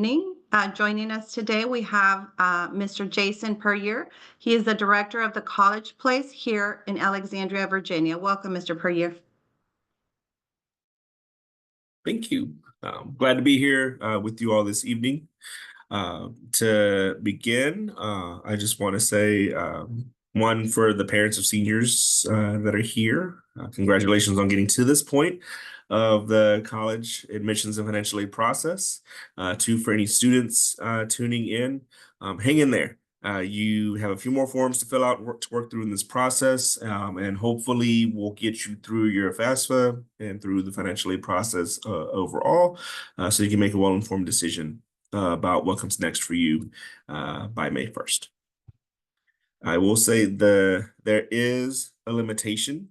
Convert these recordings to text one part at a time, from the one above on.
evening. Joining us today, we have Mr. Jason Puryear. He is the director of the College Place here in Alexandria, Virginia. Welcome, Mr. Puryear. Thank you. Glad to be here with you all this evening. To begin, I just want to say, one, for the parents of seniors that are here, congratulations on getting to this point of the college admissions and financial aid process. Two, for any students tuning in, hang in there. You have a few more forms to fill out, to work through in this process, and hopefully we'll get you through your FAFSA and through the financial aid process overall, so you can make a well-informed decision about what comes next for you by May 1st. I will say there is a limitation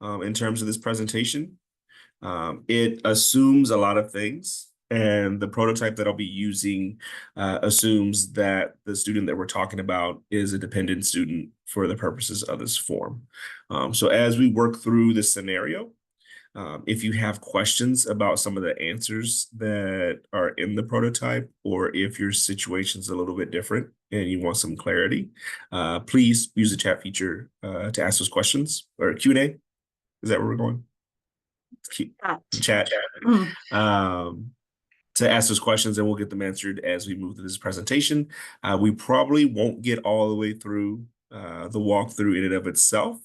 in terms of this presentation. It assumes a lot of things, and the prototype that I'll be using assumes that the student that we're talking about is a dependent student for the purposes of this form. So as we work through this scenario, if you have questions about some of the answers that are in the prototype, or if your situation's a little bit different and you want some clarity, please use the chat feature to ask those questions, or Q&A. Is that where we're going? Chat. To ask those questions, and we'll get them answered as we move through this presentation. We probably won't get all the way through the walkthrough in and of itself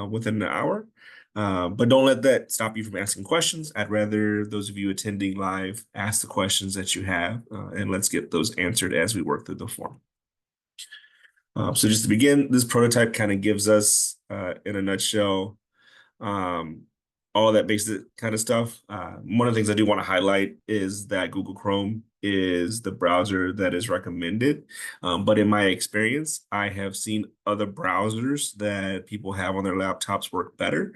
within an hour. But don't let that stop you from asking questions. I'd rather those of you attending live ask the questions that you have, and let's get those answered as we work through the form. So just to begin, this prototype kind of gives us, in a nutshell, all that basic kind of stuff. One of the things I do want to highlight is that Google Chrome is the browser that is recommended. But in my experience, I have seen other browsers that people have on their laptops work better.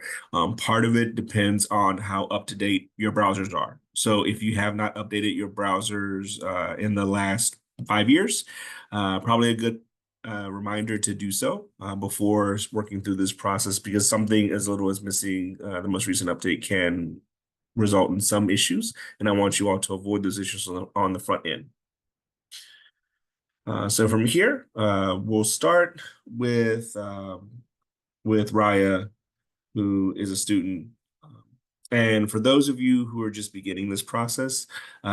Part of it depends on how up-to-date your browsers are. So if you have not updated your browsers in the last 5 years, probably a good reminder to do so before working through this process, because something as little as missing the most recent update can result in some issues, and I want you all to avoid those issues on the front end. So from here, we'll start with Raya, who is a student. And for those of you who are just beginning this process,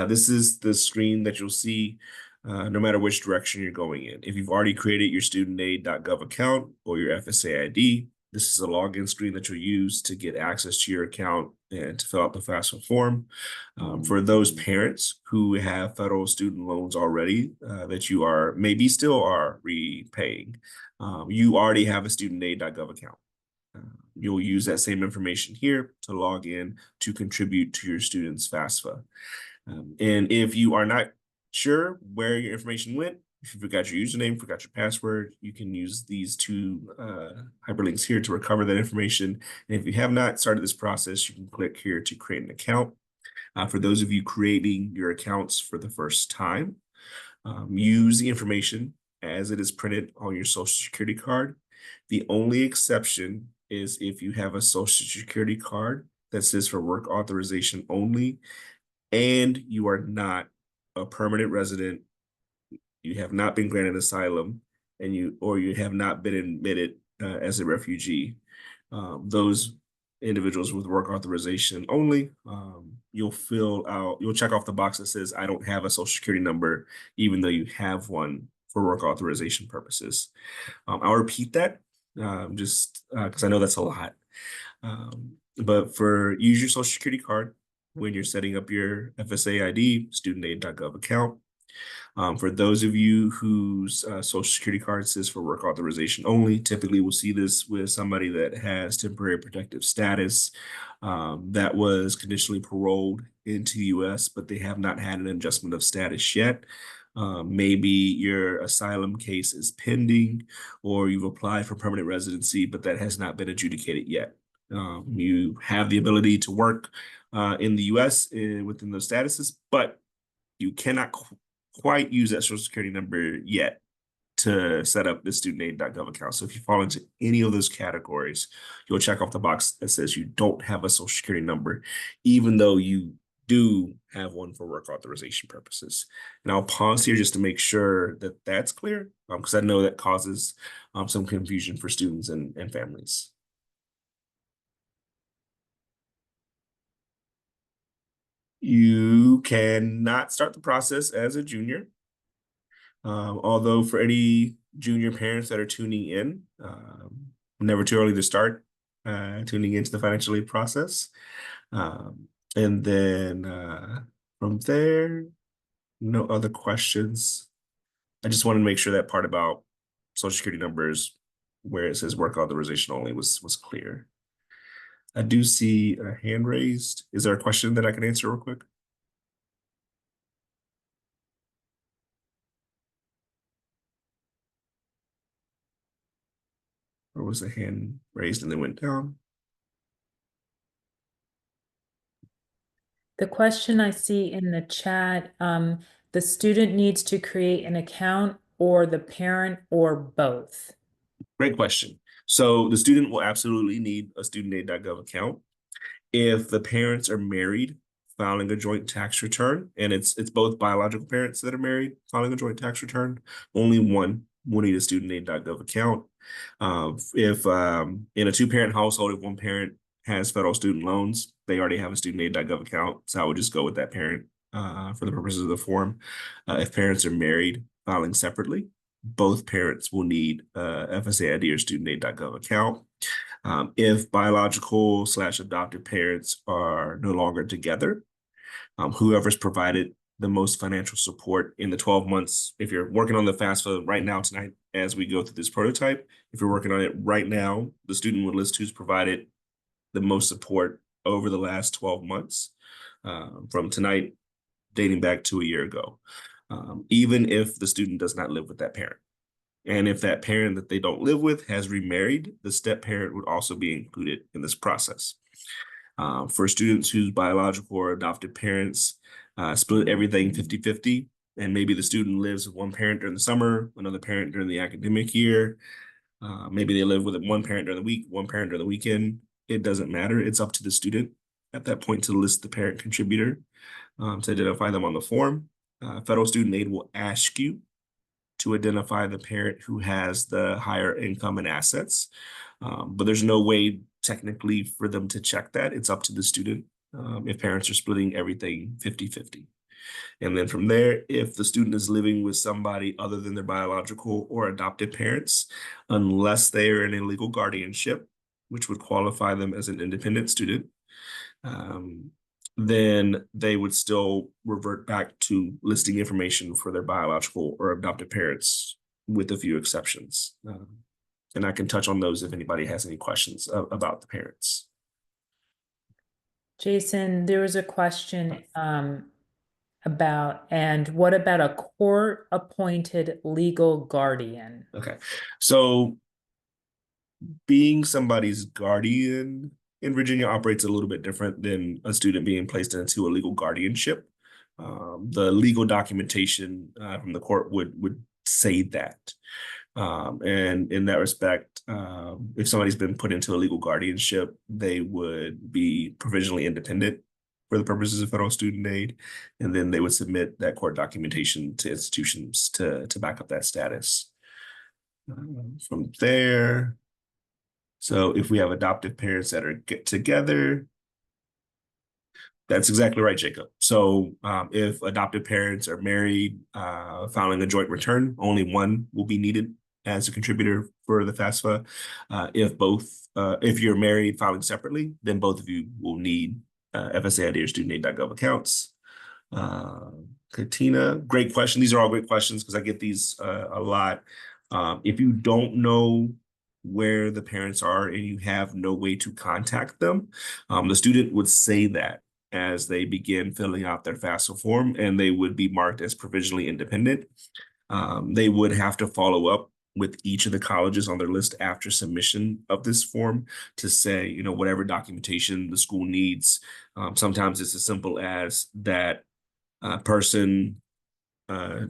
this is the screen that you'll see no matter which direction you're going in. If you've already created your studentaid.gov account or your FSA ID, this is a login screen that you'll use to get access to your account and to fill out the FAFSA form. For those parents who have federal student loans already that you are maybe still are repaying, you already have a studentaid.gov account. You'll use that same information here to log in to contribute to your student's FAFSA. And if you are not sure where your information went, if you forgot your username, forgot your password, you can use these two hyperlinks here to recover that information. And if you have not started this process, you can click here to create an account. For those of you creating your accounts for the first time, use the information as it is printed on your Social Security card. The only exception is if you have a Social Security card that says for work authorization only, and you are not a permanent resident, you have not been granted asylum, and you have not been admitted as a refugee. Those individuals with work authorization only, you'll check off the box that says I don't have a Social Security number, even though you have one for work authorization purposes. I'll repeat that just because I know that's a lot. But use your Social Security card when you're setting up your FSA ID, studentaid.gov account. For those of you whose Social Security card says for work authorization only, typically we'll see this with somebody that has temporary protective status, that was conditionally paroled into the U.S., but they have not had an adjustment of status yet. Maybe your asylum case is pending, or you've applied for permanent residency, but that has not been adjudicated yet. You have the ability to work in the U.S. within those statuses, but you cannot quite use that Social Security number yet to set up the studentaid.gov account. So if you fall into any of those categories, you'll check off the box that says you don't have a Social Security number, even though you do have one for work authorization purposes. And I'll pause here just to make sure that that's clear, because I know that causes some confusion for students and families. You cannot start the process as a junior. Although for any junior parents that are tuning in, never too early to start tuning into the financial aid process. And then from there, no other questions. I just wanted to make sure that part about social security numbers where it says work authorization only was clear. I do see a hand raised. Is there a question that I can answer real quick? Or was the hand raised and then went down? The question I see in the chat, the student needs to create an account or the parent or both. Great question. So the student will absolutely need a studentaid.gov account. If the parents are married, filing a joint tax return, and it's both biological parents that are married filing a joint tax return, only one will need a studentaid.gov account. If in a two-parent household, if one parent has federal student loans, they already have a studentaid.gov account. So I would just go with that parent for the purposes of the form. If parents are married, filing separately, both parents will need FSA ID or studentaid.gov account. If biological/adopted parents are no longer together, whoever's provided the most financial support in the 12 months, if you're working on the FAFSA right now tonight, as we go through this prototype, if you're working on it right now, the student would list who's provided the most support over the last 12 months from tonight, dating back to a year ago, even if the student does not live with that parent. And if that parent that they don't live with has remarried, the step parent would also be included in this process. For students whose biological or adopted parents split everything 50-50, and maybe the student lives with one parent during the summer, another parent during the academic year, maybe they live with one parent during the week, one parent during the weekend, it doesn't matter. It's up to the student at that point to list the parent contributor to identify them on the form. Federal student aid will ask you to identify the parent who has the higher income and assets. But there's no way technically for them to check that. It's up to the student if parents are splitting everything 50-50. And then from there, if the student is living with somebody other than their biological or adopted parents, unless they are in a legal guardianship, which would qualify them as an independent student, then they would still revert back to listing information for their biological or adopted parents with a few exceptions. And I can touch on those if anybody has any questions about the parents. Jason, there was a question and what about a court-appointed legal guardian? Okay, so being somebody's guardian in Virginia operates a little bit different than a student being placed into a legal guardianship. The legal documentation from the court would say that. And in that respect, if somebody's been put into a legal guardianship, they would be provisionally independent for the purposes of federal student aid, and then they would submit that court documentation to institutions to back up that status. From there, so if we have adoptive parents that are get together, that's exactly right, Jacob. So if adoptive parents are married, filing a joint return, only one will be needed as a contributor for the FAFSA. If you're married filing separately, then both of you will need FSA ID or studentaid.gov accounts. Katina, great question. These are all great questions because I get these a lot. If you don't know where the parents are and you have no way to contact them, the student would say that as they begin filling out their FAFSA form, and they would be marked as provisionally independent. They would have to follow up with each of the colleges on their list after submission of this form to say, you know, whatever documentation the school needs. Sometimes it's as simple as that person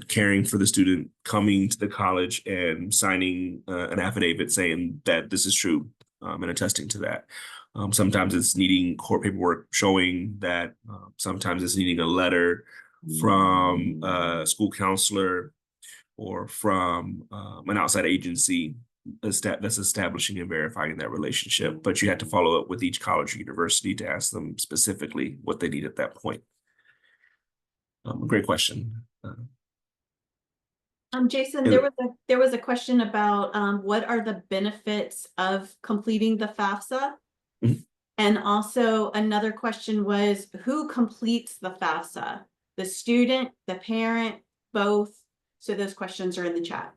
caring for the student coming to the college and signing an affidavit saying that this is true and attesting to that. Sometimes it's needing court paperwork showing that. Sometimes it's needing a letter from a school counselor or from an outside agency that's establishing and verifying that relationship. But you have to follow up with each college or university to ask them specifically what they need at that point. Great question. Jason, And- there was a question about what are the benefits of completing the FAFSA? Mhm. And also another question was, who completes the FAFSA? The student, the parent, both? So those questions are in the chat.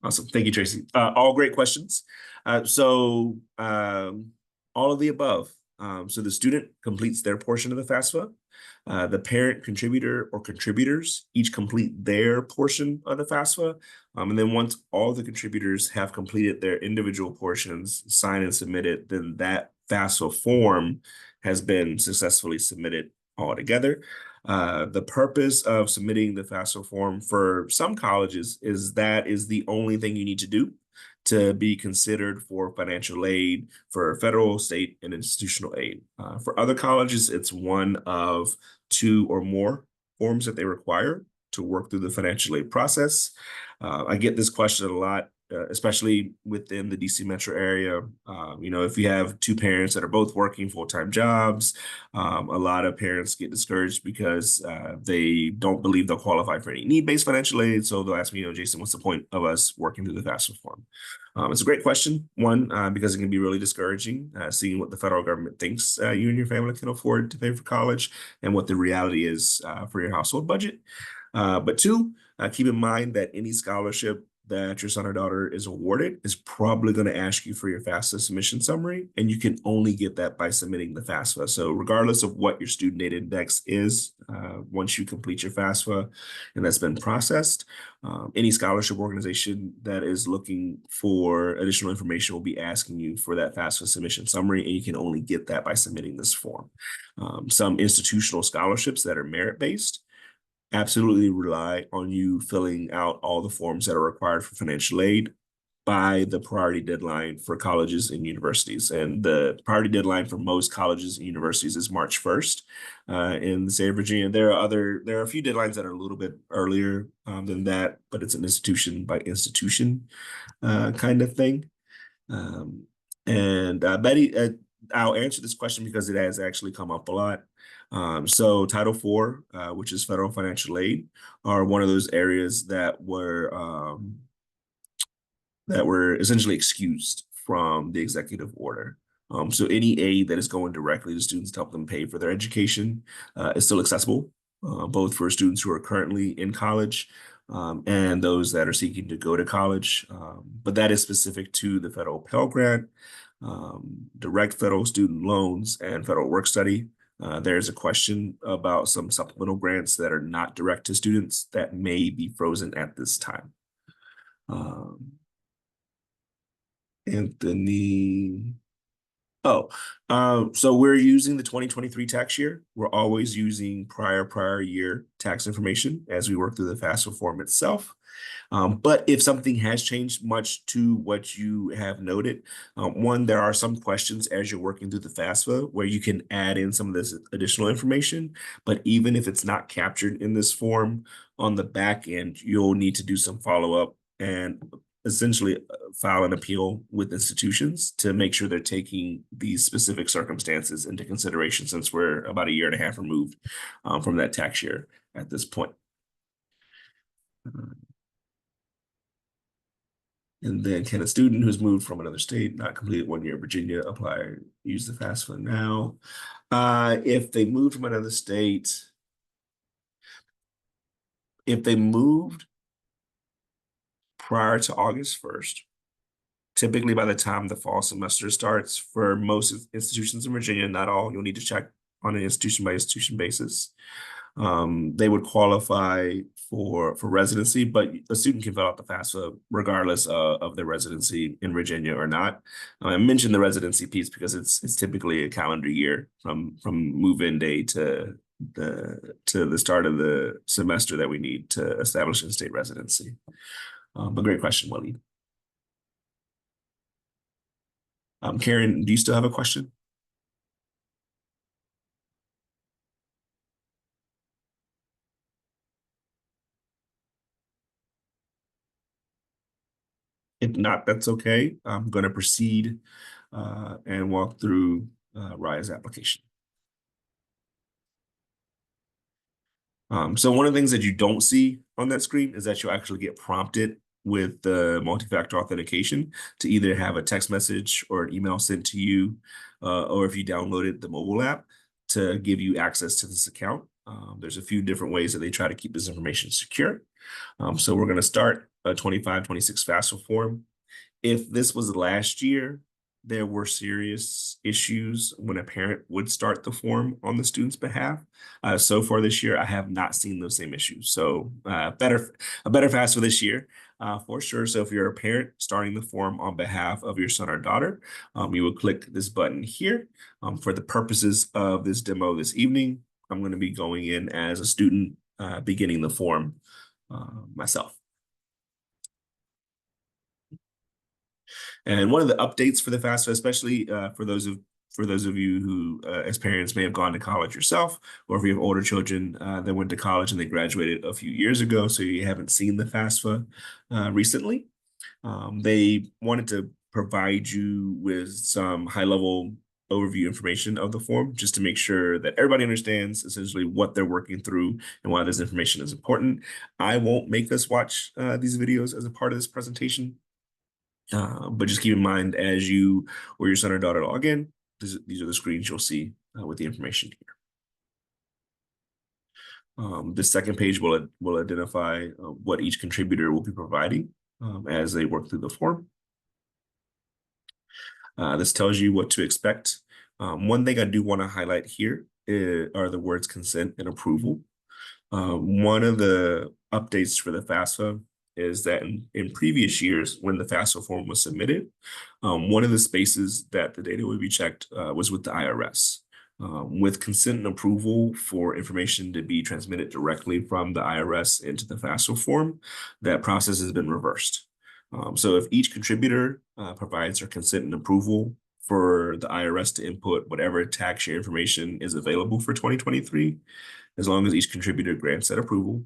Awesome. Thank you, Tracy. All great questions. So all of the above. So the student completes their portion of the FAFSA. The parent contributor or contributors each complete their portion of the FAFSA. And then once all the contributors have completed their individual portions, signed and submitted, then that FAFSA form has been successfully submitted all together. The purpose of submitting the FAFSA form for some colleges is that is the only thing you need to do to be considered for financial aid for federal, state, and institutional aid. For other colleges, it's one of 2 or more forms that they require to work through the financial aid process. I get this question a lot, especially within the DC metro area. If you have 2 parents that are both working full-time jobs, a lot of parents get discouraged because they don't believe they'll qualify for any need-based financial aid. So they'll ask me, Jason, what's the point of us working through the FAFSA form? It's a great question. One, because it can be really discouraging, seeing what the federal government thinks you and your family can afford to pay for college and what the reality is for your household budget. But 2, keep in mind that any scholarship that your son or daughter is awarded is probably going to ask you for your FAFSA submission summary, and you can only get that by submitting the FAFSA. So regardless of what your student aid index is, once you complete your FAFSA and that's been processed, any scholarship organization that is looking for additional information will be asking you for that FAFSA submission summary, and you can only get that by submitting this form. Some institutional scholarships that are merit-based absolutely rely on you filling out all the forms that are required for financial aid by the priority deadline for colleges and universities. And the priority deadline for most colleges and universities is March 1st in the state of Virginia. There are a few deadlines that are a little bit earlier than that, but it's an institution by institution kind of thing. Betty, I'll answer this question because it has actually come up a lot. So Title IV, which is federal financial aid, are one of those areas that were essentially excused from the executive order. So any aid that is going directly to students to help them pay for their education is still accessible, both for students who are currently in college and those that are seeking to go to college. But that is specific to the federal Pell Grant, direct federal student loans, and federal work study. There's a question about some supplemental grants that are not direct to students that may be frozen at this time. Anthony. So we're using the 2023 tax year. We're always using prior year tax information as we work through the FAFSA form itself. But if something has changed much to what you have noted, one, there are some questions as you're working through the FAFSA where you can add in some of this additional information. But even if it's not captured in this form, on the back end, you'll need to do some follow-up and essentially file an appeal with institutions to make sure they're taking these specific circumstances into consideration, since we're about 1.5 years removed from that tax year at this point. And then, can a student who's moved from another state, not completed 1 year in Virginia, apply, use the FAFSA now? If they moved from another state, if they moved prior to August 1st, typically by the time the fall semester starts, for most institutions in Virginia, not all, you'll need to check on an institution by institution basis. They would qualify for residency, but a student can fill out the FAFSA regardless of their residency in Virginia or not. I mentioned the residency piece because it's typically a calendar year from move-in day to the start of the semester that we need to establish in-state residency. But great question, Waleed. Karen, do you still have a question? If not, that's okay. I'm going to proceed and walk through Raya's application. So one of the things that you don't see on that screen is that you'll actually get prompted with the multi-factor authentication to either have a text message or an email sent to you, or if you downloaded the mobile app, to give you access to this account. There's a few different ways that they try to keep this information secure. So we're going to start a 25-26 FAFSA form. If this was last year, there were serious issues when a parent would start the form on the student's behalf. So far this year, I have not seen those same issues. So a better FAFSA this year, for sure. So if you're a parent starting the form on behalf of your son or daughter, you will click this button here. For the purposes of this demo this evening, I'm going to be going in as a student beginning the form myself. And one of the updates for the FAFSA, especially for those of you who, as parents, may have gone to college yourself, or if you have older children that went to college and they graduated a few years ago, so you haven't seen the FAFSA recently, they wanted to provide you with some high-level overview information of the form, just to make sure that everybody understands essentially what they're working through and why this information is important. I won't make us watch these videos as a part of this presentation. But just keep in mind, as you or your son or daughter log in, these are the screens you'll see with the information here. The second page will identify what each contributor will be providing as they work through the form. This tells you what to expect. One thing I do want to highlight here are the words consent and approval. One of the updates for the FAFSA is that in previous years, when the FAFSA form was submitted, one of the spaces that the data would be checked was with the IRS. With consent and approval for information to be transmitted directly from the IRS into the FAFSA form, that process has been reversed. So if each contributor provides their consent and approval for the IRS to input whatever tax year information is available for 2023, as long as each contributor grants that approval,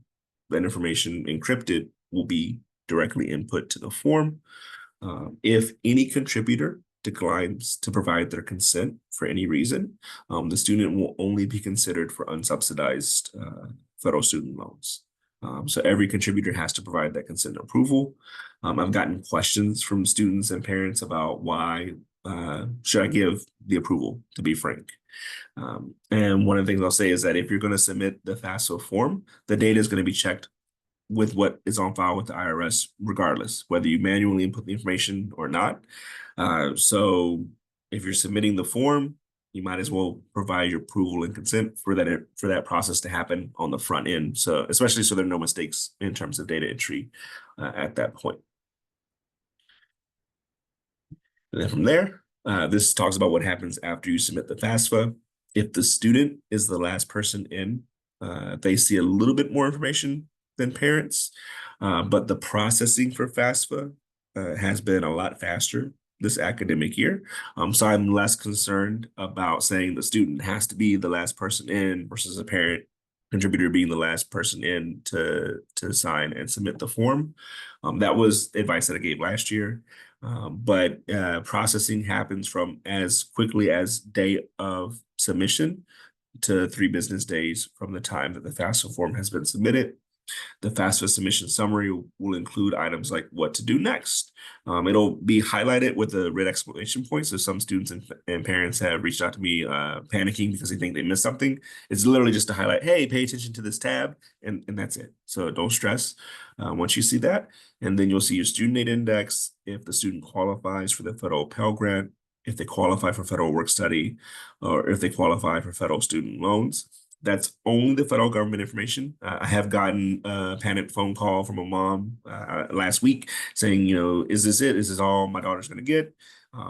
that information encrypted will be directly input to the form. If any contributor declines to provide their consent for any reason, the student will only be considered for unsubsidized federal student loans. So every contributor has to provide that consent and approval. I've gotten questions from students and parents about why should I give the approval, to be frank. And one of the things I'll say is that if you're going to submit the FAFSA form, the data is going to be checked with what is on file with the IRS, regardless, whether you manually input the information or not. So if you're submitting the form, you might as well provide your approval and consent for that process to happen on the front end. So especially so there are no mistakes in terms of data entry at that point. And then from there, this talks about what happens after you submit the FAFSA. If the student is the last person in, they see a little bit more information than parents, but the processing for FAFSA has been a lot faster this academic year. So I'm less concerned about saying the student has to be the last person in versus a parent contributor being the last person in to sign and submit the form. That was advice that I gave last year. But processing happens from as quickly as day of submission to 3 business days from the time that the FAFSA form has been submitted. The FAFSA submission summary will include items like what to do next. It'll be highlighted with a red exclamation point. So some students and parents have reached out to me panicking because they think they missed something. It's literally just to highlight, hey, pay attention to this tab, and that's it. So don't stress once you see that. And then you'll see your student aid index, if the student qualifies for the federal Pell Grant, if they qualify for federal work study, or if they qualify for federal student loans. That's only the federal government information. I have gotten a panicked phone call from a mom last week saying, is this it? Is this all my daughter's going to get?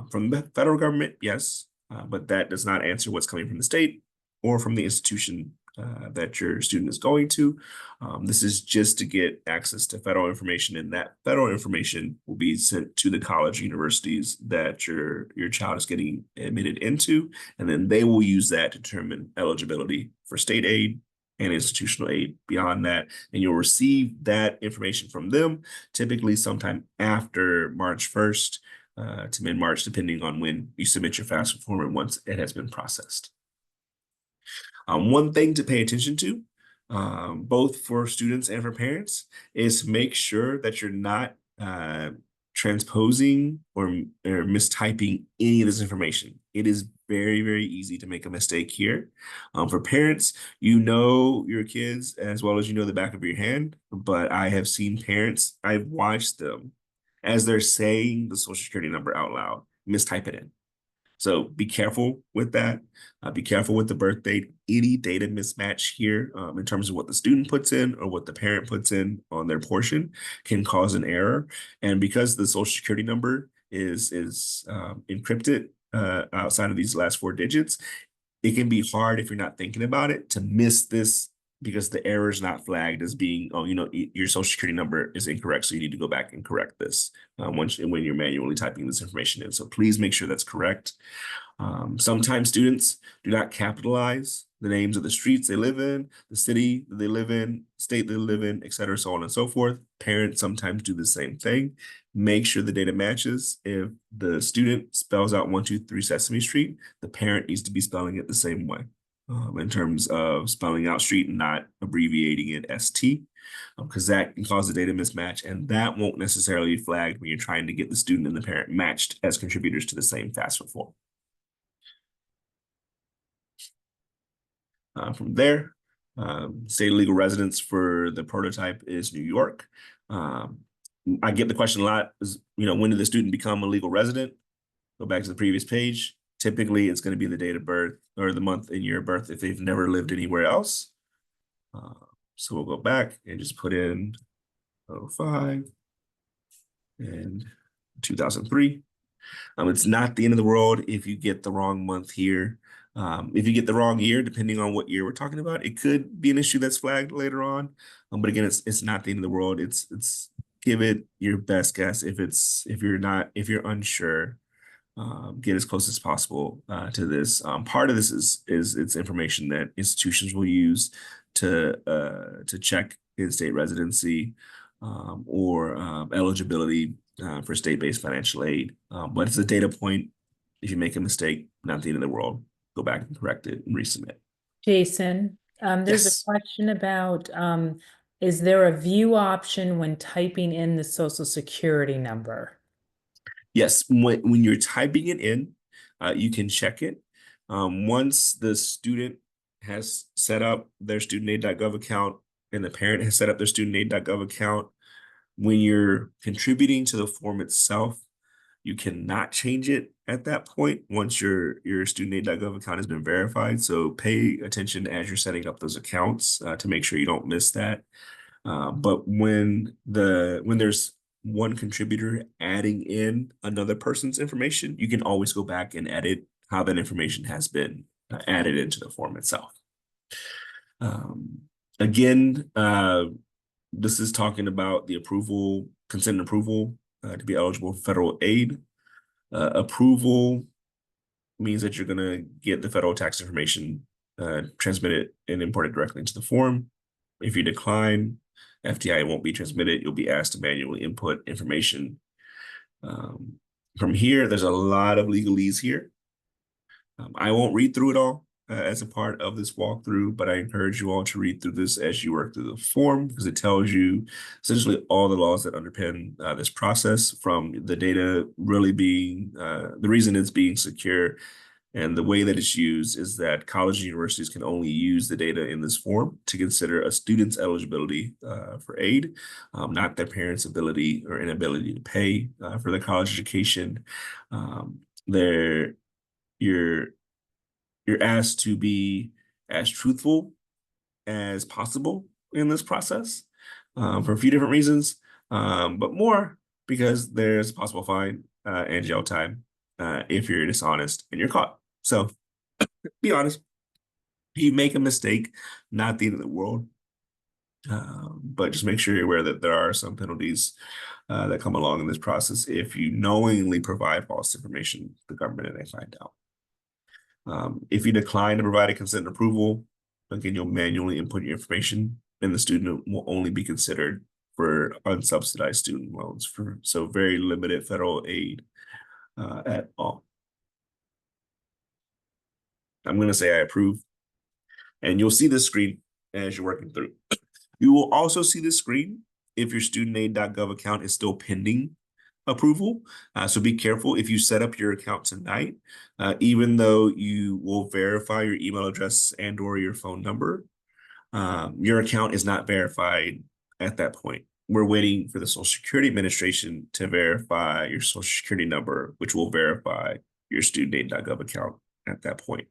From the federal government, yes, but that does not answer what's coming from the state or from the institution that your student is going to. This is just to get access to federal information, and that federal information will be sent to the college universities that your child is getting admitted into, and then they will use that to determine eligibility for state aid and institutional aid beyond that. And you'll receive that information from them, typically sometime after March 1st to mid-March, depending on when you submit your FAFSA form and once it has been processed. One thing to pay attention to, both for students and for parents, is make sure that you're not transposing or mistyping any of this information. It is very, very easy to make a mistake here. For parents, you know your kids as well as you know the back of your hand, but I have seen parents, I've watched them as they're saying the Social Security number out loud, mistype it in. So be careful with that. Be careful with the birth date. Any data mismatch here in terms of what the student puts in or what the parent puts in on their portion can cause an error. And because the Social Security number is encrypted outside of these last 4 digits, it can be hard if you're not thinking about it to miss this because the error is not flagged as being, oh, you know, your Social Security number is incorrect, so you need to go back and correct this when you're manually typing this information in. So please make sure that's correct. Sometimes students do not capitalize the names of the streets they live in, the city that they live in, state they live in, et cetera, so on and so forth. Parents sometimes do the same thing. Make sure the data matches. If the student spells out 123 Sesame Street, the parent needs to be spelling it the same way. In terms of spelling out street and not abbreviating it ST, because that can cause a data mismatch, and that won't necessarily be flagged when you're trying to get the student and the parent matched as contributors to the same FAFSA form. From there, state legal residence for the prototype is New York. I get the question a lot, is, you know, when did the student become a legal resident? Go back to the previous page. Typically, it's going to be the date of birth or the month and year of birth if they've never lived anywhere else. So we'll go back and just put in 05 and 2003. It's not the end of the world if you get the wrong month here. If you get the wrong year, depending on what year we're talking about, it could be an issue that's flagged later on. But again, it's not the end of the world. It's give it your best guess. If you're unsure, get as close as possible to this. Part of this is it's information that institutions will use to check in-state residency or eligibility for state-based financial aid. But it's a data point. If you make a mistake, not the end of the world. Go back and correct it and resubmit. Jason, there's Yes. a question about, is there a view option when typing in the Social Security number? Yes, when you're typing it in, you can check it. Once the student has set up their studentaid.gov account and the parent has set up their studentaid.gov account, when you're contributing to the form itself, you cannot change it at that point once your studentaid.gov account has been verified. So pay attention as you're setting up those accounts to make sure you don't miss that. But when there's one contributor adding in another person's information, you can always go back and edit how that information has been added into the form itself. Again, this is talking about the consent and approval to be eligible for federal aid. Approval means that you're going to get the federal tax information transmitted and imported directly into the form. If you decline, FTI won't be transmitted. You'll be asked to manually input information. From here, there's a lot of legalese here. I won't read through it all as a part of this walkthrough, but I encourage you all to read through this as you work through the form, because it tells you essentially all the laws that underpin this process, from the data really being, the reason it's being secure and the way that it's used is that colleges and universities can only use the data in this form to consider a student's eligibility for aid, not their parents' ability or inability to pay for their college education. You're asked to be as truthful as possible in this process for a few different reasons, but more because there's a possible fine and jail time if you're dishonest and you're caught. So be honest. If you make a mistake, not the end of the world, but just make sure you're aware that there are some penalties that come along in this process if you knowingly provide false information to the government and they find out. If you decline to provide a consent and approval, Again, you'll manually input your information, and the student will only be considered for unsubsidized student loans, so very limited federal aid at all. I'm going to say I approve, and you'll see this screen as you're working through. You will also see this screen if your studentaid.gov account is still pending approval. So be careful if you set up your account tonight, even though you will verify your email address and or your phone number, your account is not verified at that point. We're waiting for the Social Security Administration to verify your Social Security number, which will verify your studentaid.gov account at that point.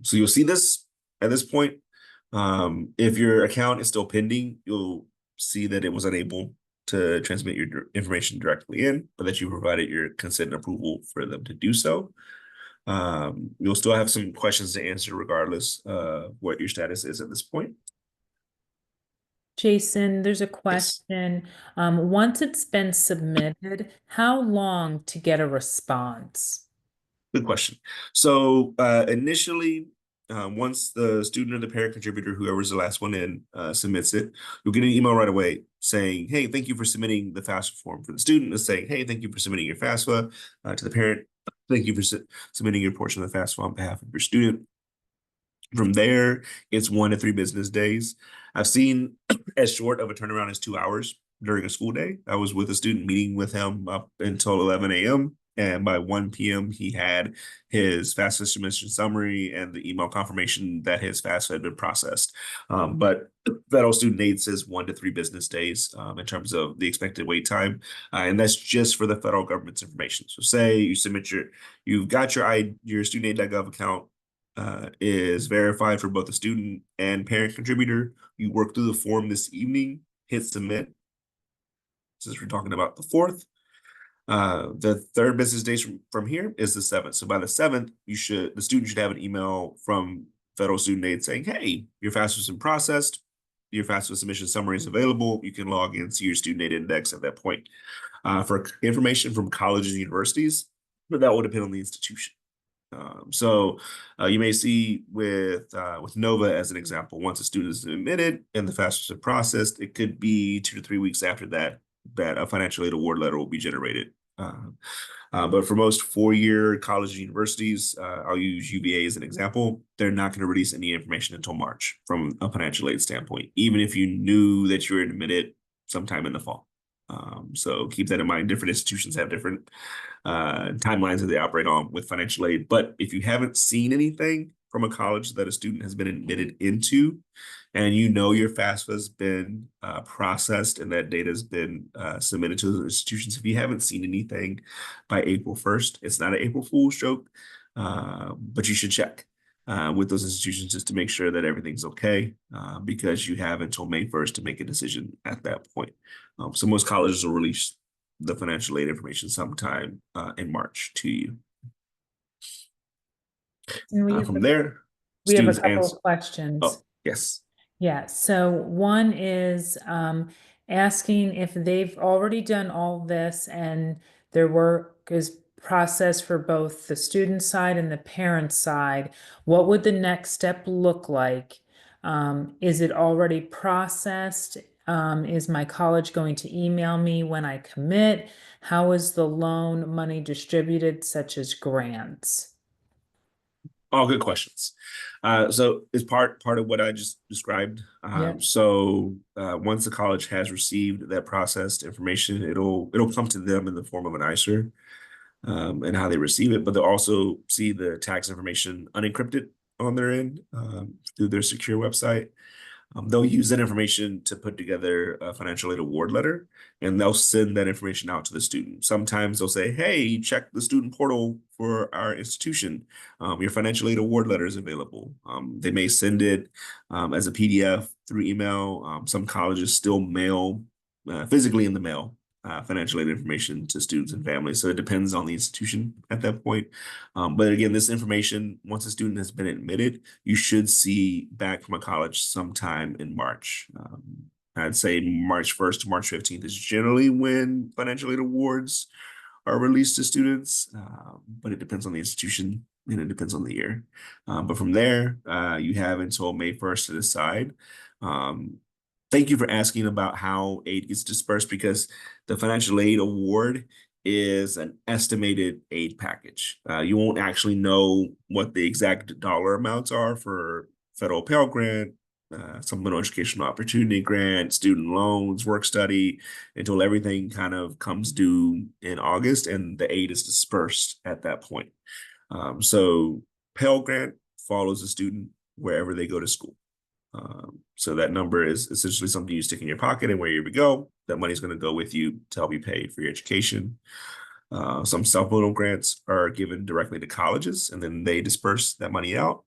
So you'll see this at this point. If your account is still pending, you'll see that it was unable to transmit your information directly in, but that you provided your consent and approval for them to do so. You'll still have some questions to answer regardless of what your status is at this point. Jason, there's a question. Once it's been submitted, how long to get a response? Good question. So initially, once the student or the parent contributor, whoever's the last one in, submits it, you'll get an email right away saying, hey, thank you for submitting the FAFSA form for the student. It's saying, hey, thank you for submitting your FAFSA. To the parent, thank you for submitting your portion of the FAFSA on behalf of your student. From there, it's 1 to 3 business days. I've seen as short of a turnaround as 2 hours during a school day. I was with a student meeting with him up until 11 a.m. And by 1 p.m., he had his FAFSA submission summary and the email confirmation that his FAFSA had been processed. But federal student aid says 1 to 3 business days in terms of the expected wait time. And that's just for the federal government's information. So say you submit you've got your studentaid.gov account is verified for both the student and parent contributor. You work through the form this evening, hit submit. Since we're talking about the 4th. The 3rd business day from here is the 7th. So by the 7th, the student should have an email from federal student aid saying, hey, your FAFSA has been processed. Your FAFSA submission summary is available. You can log in, see your student aid index at that point. For information from colleges and universities, but that will depend on the institution. So you may see with NOVA as an example, once a student is admitted and the FAFSA is processed, it could be 2 to 3 weeks after that a financial aid award letter will be generated. But for most 4-year college and universities, I'll use UVA as an example, they're not going to release any information until March from a financial aid standpoint, even if you knew that you were admitted sometime in the fall. So keep that in mind. Different institutions have different timelines that they operate on with financial aid. But if you haven't seen anything from a college that a student has been admitted into, and you know your FAFSA has been processed and that data has been submitted to those institutions, if you haven't seen anything by April 1st, it's not an April Fool's joke, but you should check with those institutions just to make sure that everything's okay, because you have until May 1st to make a decision at that point. So most colleges will release the financial aid information sometime in March to you. And From there, we have a students couple answer. of questions. Oh, yes. Yeah, so one is asking if they've already done all this and their work is processed for both the student side and the parent side, what would the next step look like? Is it already processed? Is my college going to email me when I commit? How is the loan money distributed, such as grants? All good questions. So it's part of what I just described. Yeah. So once the college has received that processed information, it'll come to them in the form of an ISER and how they receive it, but they'll also see the tax information unencrypted on their end through their secure website. They'll use that information to put together a financial aid award letter, and they'll send that information out to the student. Sometimes they'll say, hey, check the student portal for our institution. Your financial aid award letter is available. They may send it as a PDF through email. Some colleges still mail physically in the mail financial aid information to students and families. So it depends on the institution at that point. But again, this information, once a student has been admitted, you should see back from a college sometime in March. I'd say March 1st to March 15th is generally when financial aid awards are released to students, but it depends on the institution. and it depends on the year. But from there, you have until May 1st to decide. Thank you for asking about how aid gets dispersed, because the financial aid award is an estimated aid package. You won't actually know what the exact dollar amounts are for federal Pell Grant, supplemental educational opportunity grant, student loans, work study, until everything kind of comes due in August and the aid is dispersed at that point. So Pell Grant follows a student wherever they go to school. So that number is essentially something you stick in your pocket, and where you go, that money's going to go with you to help you pay for your education. Some supplemental grants are given directly to colleges, and then they disperse that money out.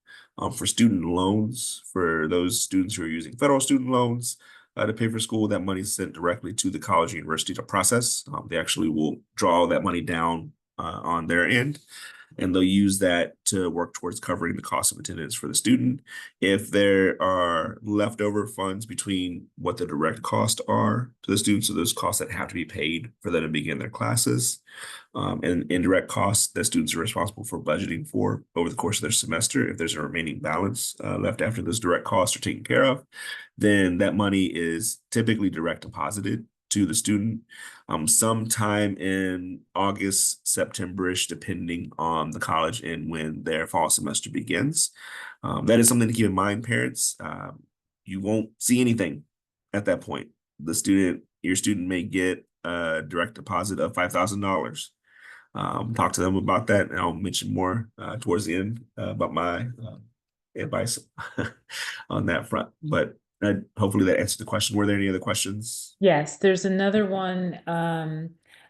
For student loans, for those students who are using federal student loans to pay for school, that money is sent directly to the college or university to process. They actually will draw that money down on their end, and they'll use that to work towards covering the cost of attendance for the student. If there are leftover funds between what the direct costs are to the students, so those costs that have to be paid for them to begin their classes, and indirect costs that students are responsible for budgeting for over the course of their semester, if there's a remaining balance left after those direct costs are taken care of, then that money is typically direct deposited to the student sometime in August, September-ish, depending on the college and when their fall semester begins. That is something to keep in mind, parents. You won't see anything at that point. Your student may get a direct deposit of $5,000. Talk to them about that, and I'll mention more towards the end about my advice on that front. But hopefully that answered the question. Were there any other questions? Yes, there's another one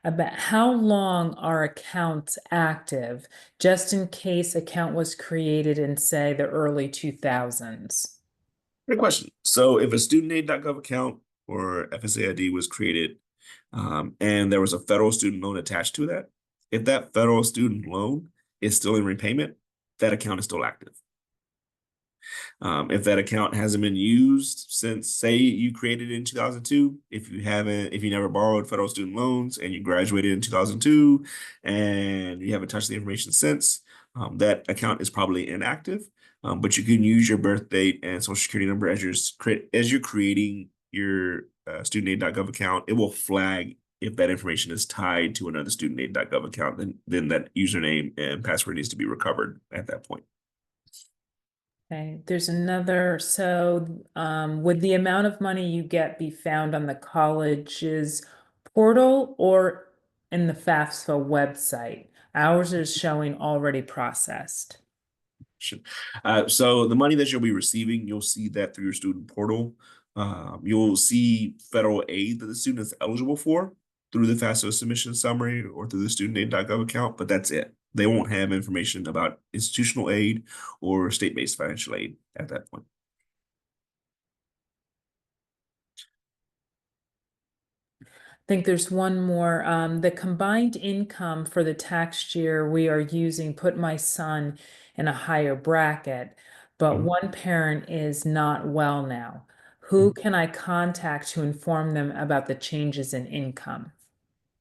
about how long are accounts active, just in case account was created in, say, the early 2000s. Good question. So if a studentaid.gov account or FSAID was created and there was a federal student loan attached to that, if that federal student loan is still in repayment, that account is still active. If that account hasn't been used since, say, you created it in 2002, if you never borrowed federal student loans and you graduated in 2002 and you haven't touched the information since, that account is probably inactive. But you can use your birth date and social security number as you're creating your studentaid.gov account. It will flag if that information is tied to another studentaid.gov account, then that username and password needs to be recovered at that point. Okay, there's another. So would the amount of money you get be found on the college's portal or in the FAFSA website? Ours is showing already processed. So the money that you'll be receiving, you'll see that through your student portal. You'll see federal aid that the student is eligible for through the FAFSA submission summary or through the studentaid.gov account, but that's it. They won't have information about institutional aid or state-based financial aid at that point. I think there's one more. The combined income for the tax year we are using put my son in a higher bracket, but one parent is not well now. Who can I contact to inform them about the changes in income?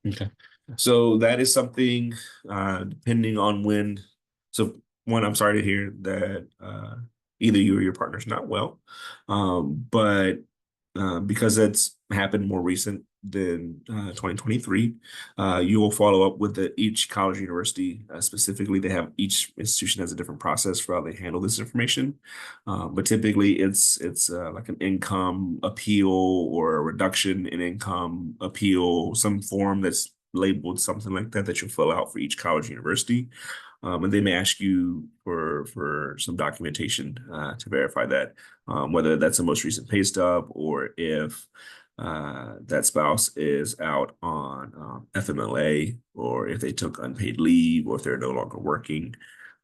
Okay. So that is something depending on when. So one, I'm sorry to hear that either you or your partner's not well, but because that's happened more recent than 2023, you will follow up with each college or university specifically. Each institution has a different process for how they handle this information, but typically it's like an income appeal or a reduction in income appeal, some form that's labeled something like that you'll fill out for each college or university. And they may ask you for some documentation to verify that, whether that's the most recent pay stub or if that spouse is out on FMLA, or if they took unpaid leave, or if they're no longer working.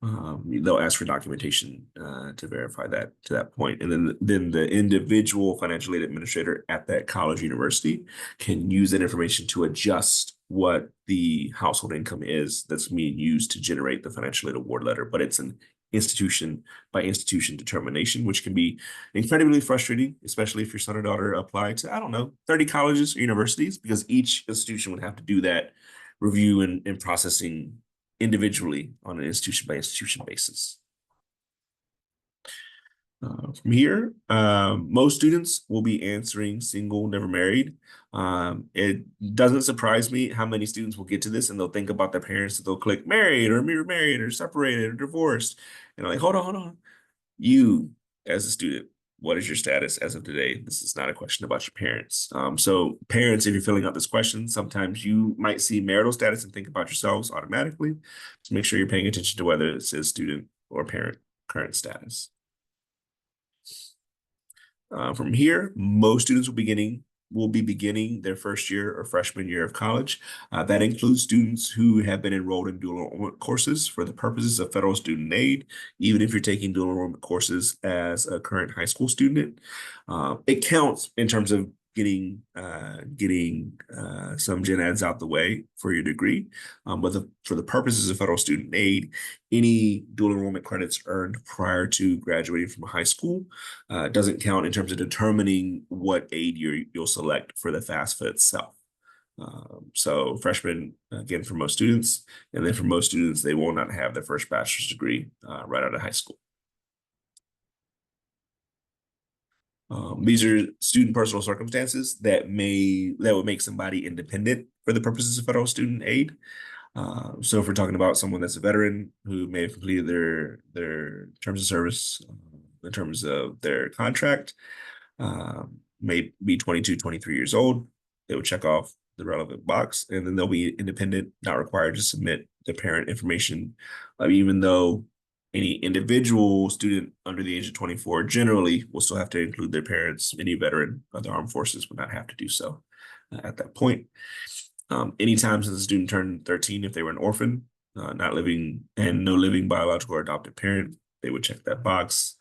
They'll ask for documentation to verify that to that point. And then the individual financial aid administrator at that college university can use that information to adjust what the household income is that's being used to generate the financial aid award letter. But it's an institution by institution determination, which can be incredibly frustrating, especially if your son or daughter apply to, I don't know, 30 colleges or universities, because each institution would have to do that review and processing individually on an institution by institution basis. From here, most students will be answering single, never married. It doesn't surprise me how many students will get to this and they'll think about their parents, they'll click married or remarried or separated or divorced. And they're like, hold on. You, as a student, what is your status as of today? This is not a question about your parents. So parents, if you're filling out this question, sometimes you might see marital status and think about yourselves automatically. So make sure you're paying attention to whether it says student or parent current status. From here, most students will be beginning their first year or freshman year of college. That includes students who have been enrolled in dual enrollment courses for the purposes of federal student aid, even if you're taking dual enrollment courses as a current high school student. It counts in terms of getting some gen eds out the way for your degree. But for the purposes of federal student aid, any dual enrollment credits earned prior to graduating from high school doesn't count in terms of determining what aid you'll select for the FAFSA itself. So freshmen, again, for most students, and then for most students, they will not have their first bachelor's degree right out of high school. These are student personal circumstances that would make somebody independent for the purposes of federal student aid. So if we're talking about someone that's a veteran who may have completed their terms of service in terms of their contract, may be 22, 23 years old, they would check off the relevant box, and then they'll be independent, not required to submit the parent information, even though any individual student under the age of 24 generally will still have to include their parents. Any veteran of the armed forces would not have to do so at that point. Anytime since the student turned 13, if they were an orphan, not living and no living biological or adopted parent, they would check that box.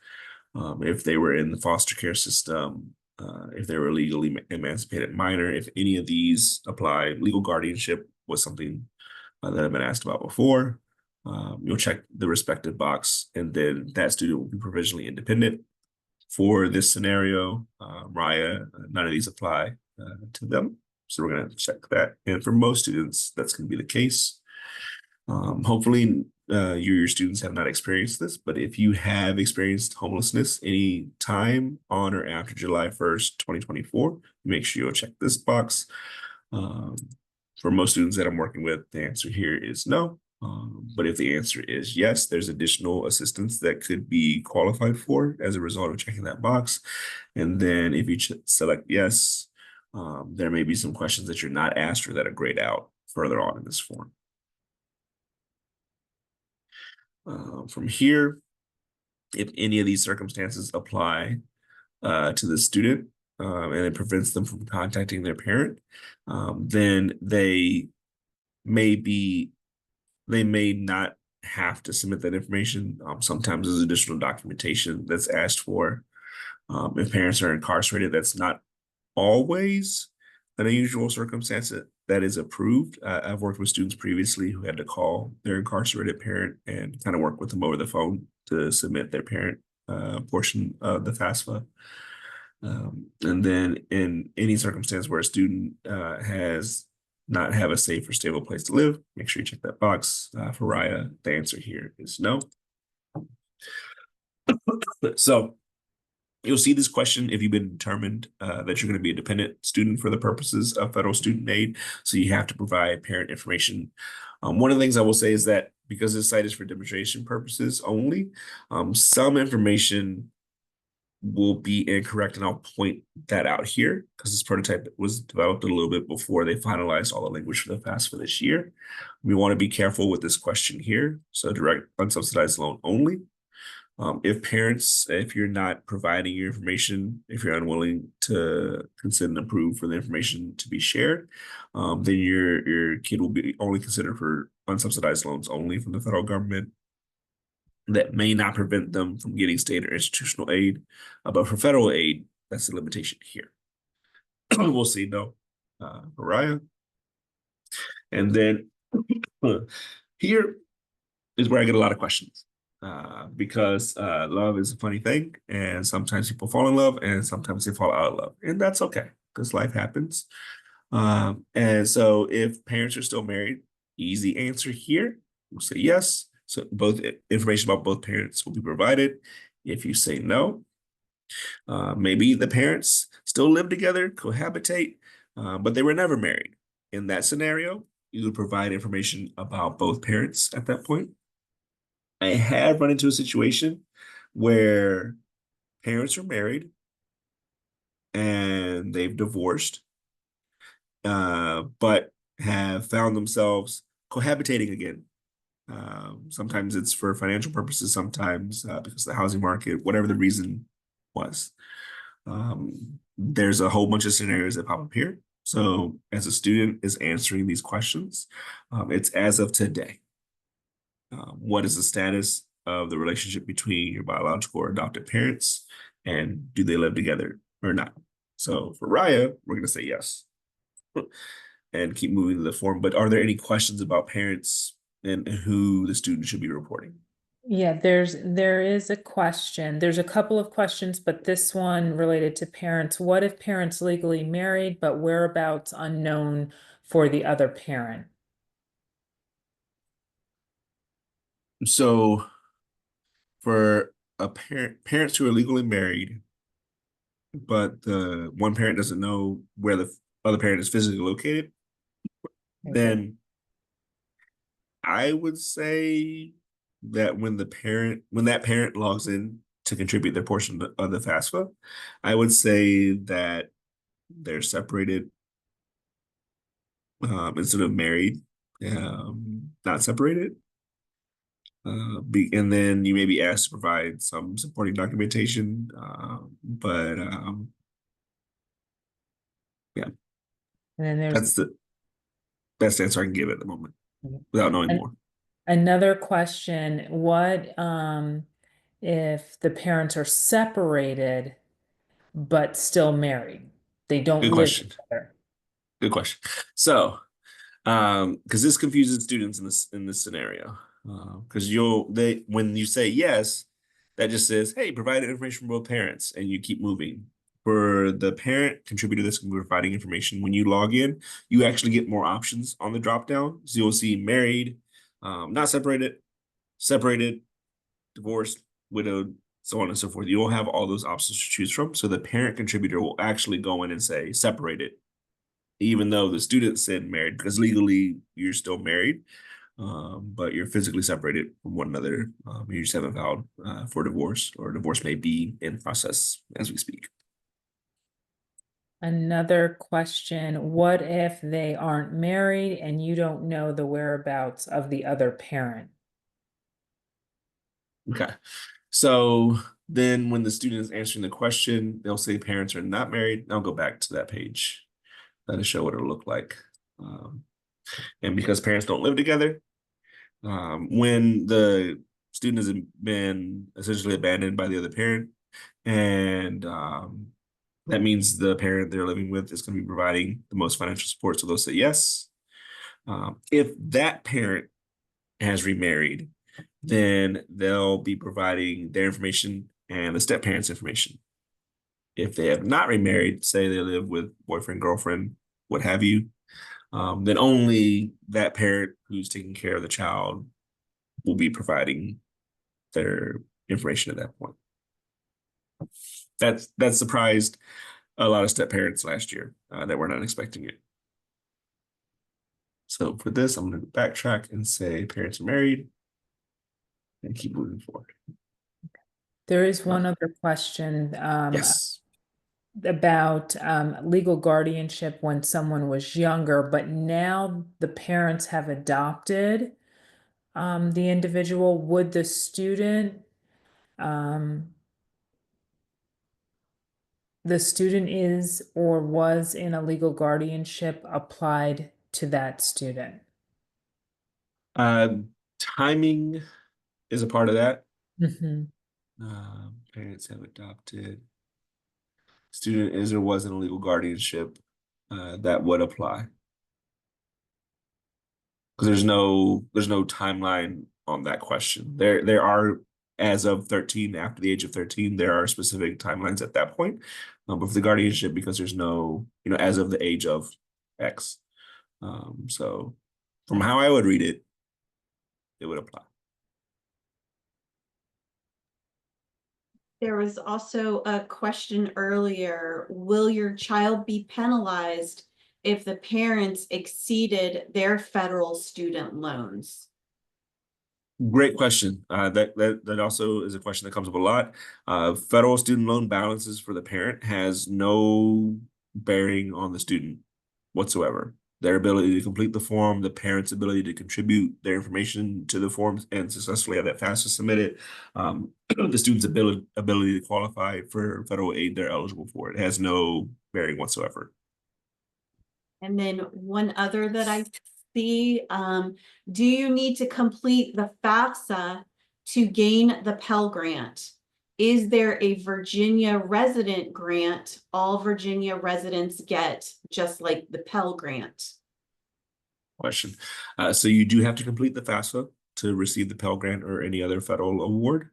If they were in the foster care system, if they were a legally emancipated minor, if any of these apply, legal guardianship was something that I've been asked about before. You'll check the respective box, and then that student will be provisionally independent. For this scenario, Raya, none of these apply to them. So we're going to check that. And for most students, that's going to be the case. Hopefully, your students have not experienced this, but if you have experienced homelessness any time on or after July 1st, 2024, make sure you'll check this box. For most students that I'm working with, the answer here is no. But if the answer is yes, there's additional assistance that could be qualified for as a result of checking that box. And then if you select yes, there may be some questions that you're not asked or that are grayed out further on in this form. From here, if any of these circumstances apply to the student and it prevents them from contacting their parent, then they may not have to submit that information. Sometimes there's additional documentation that's asked for. If parents are incarcerated, that's not always an unusual circumstance that is approved. I've worked with students previously who had to call their incarcerated parent and kind of work with them over the phone to submit their parent portion of the FAFSA. And then in any circumstance where a student has not have a safe or stable place to live, make sure you check that box. For Raya, the answer here is no. So you'll see this question if you've been determined that you're going to be a dependent student for the purposes of federal student aid. So you have to provide parent information. One of the things I will say is that because this site is for demonstration purposes only, some information will be incorrect, and I'll point that out here because this prototype was developed a little bit before they finalized all the language for the FAFSA for this year. We want to be careful with this question here. So direct unsubsidized loan only. If you're not providing your information, if you're unwilling to consent and approve for the information to be shared, then your kid will be only considered for unsubsidized loans only from the federal government. That may not prevent them from getting state or institutional aid, but for federal aid, that's the limitation here. We'll see though, Mariah. And then here is where I get a lot of questions. Because love is a funny thing, and sometimes people fall in love and sometimes they fall out of love, and that's okay because life happens. And so if parents are still married, easy answer here, we'll say yes. So both information about both parents will be provided. If you say no, maybe the parents still live together, cohabitate, but they were never married. In that scenario, you would provide information about both parents at that point. I have run into a situation where parents are married and they've divorced, but have found themselves cohabitating again. Sometimes it's for financial purposes, sometimes because of the housing market, whatever the reason was. There's a whole bunch of scenarios that pop up here. So as a student is answering these questions, it's as of today. What is the status of the relationship between your biological or adopted parents, and do they live together or not? So for Raya, we're going to say yes and keep moving to the form. But are there any questions about parents and who the student should be reporting? Yeah, there is a question. There's a couple of questions, but this one related to parents. What if parents legally married, but whereabouts unknown for the other parent? So for parents who are legally married, but the one parent doesn't know where the other parent is physically located, then I would say that when that parent logs in to contribute their portion of the FAFSA, I would say that they're separated instead of married, not separated. And then you may be asked to provide some supporting documentation, but yeah, And then there's that's the best answer I can give at the moment without knowing more. another question. What if the parents are separated but still married? They don't Good live question. together. Good question. So, because this confuses students in this scenario, because when you say yes, that just says, hey, provide information from both parents, and you keep moving. For the parent contributor that's going to be providing information, when you log in, you actually get more options on the drop down. So you'll see married, not separated, separated, divorced, widowed, so on and so forth. You'll have all those options to choose from. So the parent contributor will actually go in and say separated, even though the student said married, because legally you're still married, but you're physically separated from one another. You just haven't filed for divorce, or divorce may be in process as we speak. Another question, what if they aren't married and you don't know the whereabouts of the other parent? Okay. So then when the student is answering the question, they'll say parents are not married. I'll go back to that page to show what it'll look like. And because parents don't live together, when the student has been essentially abandoned by the other parent, and that means the parent they're living with is going to be providing the most financial support. So they'll say yes. If that parent has remarried, then they'll be providing their information and the step parent's information. If they have not remarried, say they live with boyfriend, girlfriend, what have you, then only that parent who's taking care of the child will be providing their information at that point. That surprised a lot of step parents last year that were not expecting it. So for this, I'm going to backtrack and say parents are married and keep moving forward. There is one other question Yes. about legal guardianship when someone was younger, but now the parents have adopted the individual. Would the student is or was in a legal guardianship applied to that student? Timing is a part of that. Mhm. Parents have adopted. Student is or was in a legal guardianship. That would apply. Because there's no timeline on that question. There are, as of 13, after the age of 13, there are specific timelines at that point. But for the guardianship, because there's no, as of the age of X. So from how I would read it, it would apply. There was also a question earlier, will your child be penalized if the parents exceeded their federal student loans? Great question. That also is a question that comes up a lot. Federal student loan balances for the parent has no bearing on the student whatsoever. Their ability to complete the form, the parent's ability to contribute their information to the forms and successfully have that FAFSA submitted, the student's ability to qualify for federal aid they're eligible for. It has no bearing whatsoever. And then one other that I see, do you need to complete the FAFSA to gain the Pell Grant? Is there a Virginia resident grant all Virginia residents get, just like the Pell Grant? Question. So you do have to complete the FAFSA to receive the Pell Grant or any other federal award.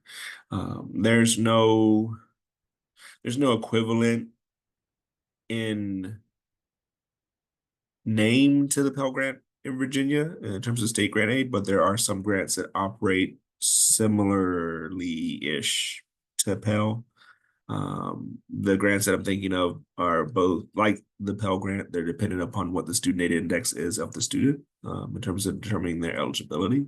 There's no equivalent in name to the Pell Grant in Virginia in terms of state grant aid, but there are some grants that operate similarly-ish to Pell. The grants that I'm thinking of are both like the Pell Grant. They're dependent upon what the student aid index is of the student in terms of determining their eligibility,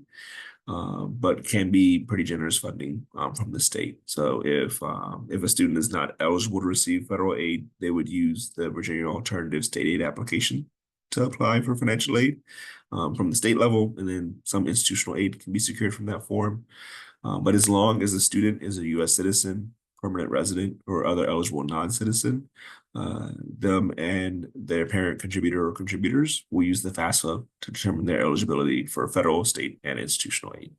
but can be pretty generous funding from the state. So if a student is not eligible to receive federal aid, they would use the Virginia Alternative State Aid application to apply for financial aid from the state level, and then some institutional aid can be secured from that form. But as long as the student is a U.S. citizen, permanent resident, or other eligible non-citizen, them and their parent contributor or contributors will use the FAFSA to determine their eligibility for federal, state, and institutional aid.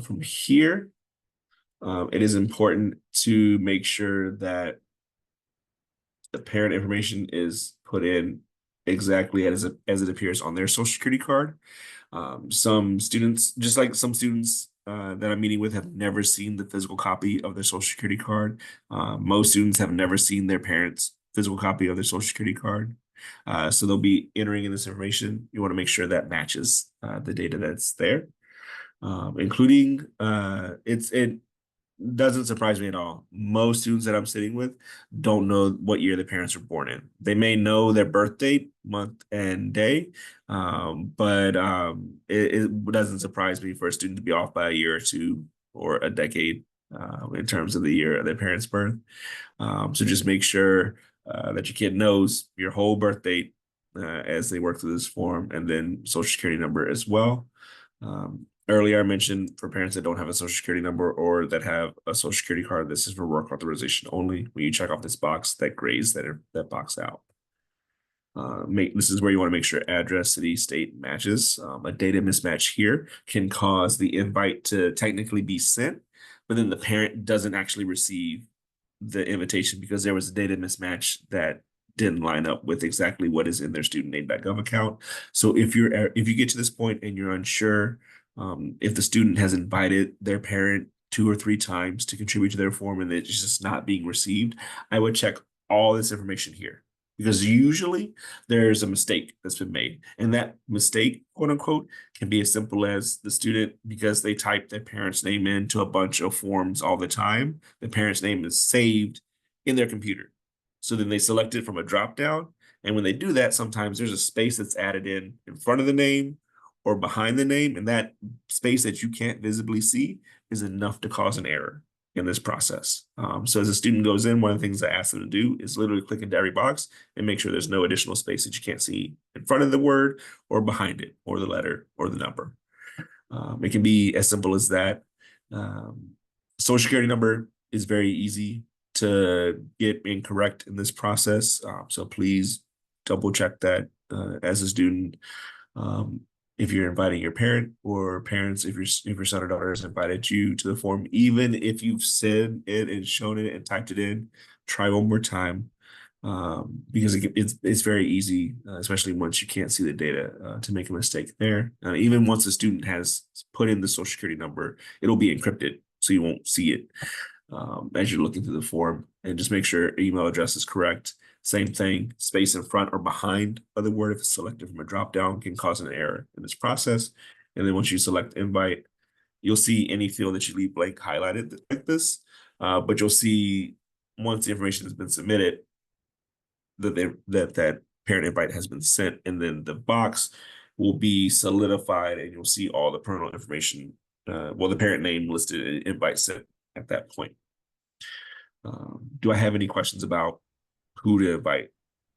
From here, it is important to make sure that the parent information is put in exactly as it appears on their social security card. Some students, just like some students that I'm meeting with, have never seen the physical copy of their social security card. Most students have never seen their parents' physical copy of their social security card. So they'll be entering in this information. You want to make sure that matches the data that's there, including it doesn't surprise me at all. Most students that I'm sitting with don't know what year their parents were born in. They may know their birth date, month, and day, but it doesn't surprise me for a student to be off by a year or two or a decade in terms of the year of their parents' birth. So just make sure that your kid knows your whole birth date as they work through this form, and then social security number as well. Earlier, I mentioned for parents that don't have a social security number or that have a social security card, this is for work authorization only. When you check off this box, that grays that box out. This is where you want to make sure address, city, state matches. A data mismatch here can cause the invite to technically be sent, but then the parent doesn't actually receive the invitation because there was a data mismatch that didn't line up with exactly what is in their studentaid.gov account. So if you get to this point and you're unsure if the student has invited their parent 2 or 3 times to contribute to their form and it's just not being received, I would check all this information here, because usually there's a mistake that's been made. And that mistake, quote unquote, can be as simple as the student, because they type their parent's name into a bunch of forms all the time, the parent's name is saved in their computer. So then they select it from a drop down. And when they do that, sometimes there's a space that's added in front of the name or behind the name, and that space that you can't visibly see is enough to cause an error in this process. So as a student goes in, one of the things I ask them to do is literally click into every box and make sure there's no additional space that you can't see in front of the word or behind it, or the letter or the number. It can be as simple as that. Social security number is very easy to get incorrect in this process. So please double check that as a student. If you're inviting your parent, or parents, if your son or daughter has invited you to the form, even if you've said it and shown it and typed it in, try one more time, because it's very easy, especially once you can't see the data, to make a mistake there. Even once the student has put in the social security number, it'll be encrypted, so you won't see it as you're looking through the form. And just make sure email address is correct. Same thing, space in front or behind of the word, if it's selected from a drop down, can cause an error in this process. And then once you select invite, you'll see any field that you leave blank highlighted like this. But you'll see once the information has been submitted, that parent invite has been sent, and then the box will be solidified, and you'll see all the parental information, the parent name listed in invite sent at that point. Do I have any questions about who to invite